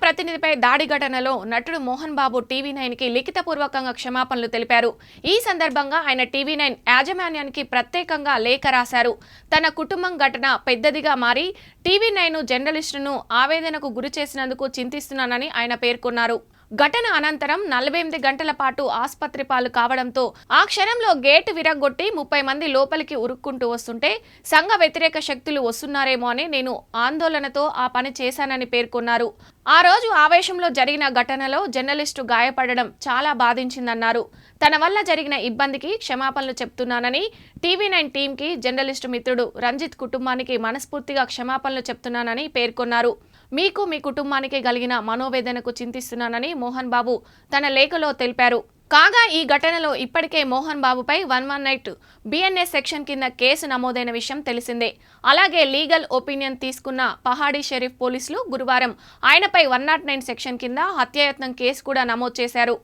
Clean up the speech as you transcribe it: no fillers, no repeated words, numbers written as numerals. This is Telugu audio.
ప్రతినిధిపై దాడి ఘటనలో నటుడు మోహన్ బాబు టీవీ9కి లిఖితపూర్వకంగా క్షమాపణలు తెలిపారు. ఈ సందర్భంగా ఆయన టీవీ9 యాజమాన్యానికి ప్రత్యేకంగా లేఖ రాశారు. తన కుటుంబం ఘటన పెద్దదిగా మారి టీవీ9 జర్నలిస్టును ఆవేదనకు గురి చేసినందుకు చింతిస్తున్నానని ఆయన పేర్కొన్నారు. ఘటన అనంతరం 48 గంటల పాటు ఆసుపత్రి పాలు కావడంతో ఆ క్షణంలో గేటు విరగ్గొట్టి 30 మంది లోపలికి ఉరుక్కుంటూ వస్తుంటే సంఘ వ్యతిరేక శక్తులు వస్తున్నారేమో అని నేను ఆందోళనతో ఆ పని చేశానని పేర్కొన్నారు. ఆ రోజు ఆవేశంలో జరిగిన ఘటనలో జర్నలిస్టు గాయపడడం చాలా బాధించిందన్నారు. తన వల్ల జరిగిన ఇబ్బందికి క్షమాపణలు చెప్తున్నానని, టీవీ9 టీంకి, జర్నలిస్టు మిత్రుడు రంజిత్ కుటుంబానికి మనస్ఫూర్తిగా క్షమాపణలు చెప్తున్నానని పేర్కొన్నారు. మీకు, మీ కుటుంబానికి కలిగిన మనోవేదనకు చింతిస్తున్నానని మోహన్ బాబు తన లేఖలో తెలిపారు. కాగా ఈ ఘటనలో ఇప్పటికే మోహన్ బాబుపై 118 BNS సెక్షన్ కింద కేసు నమోదైన విషయం తెలిసిందే. అలాగే లీగల్ ఒపీనియన్ తీసుకున్న పహాడీ షరీఫ్ పోలీసులు గురువారం ఆయనపై 109 సెక్షన్ కింద హత్యాయత్నం కేసు కూడా నమోదు చేశారు.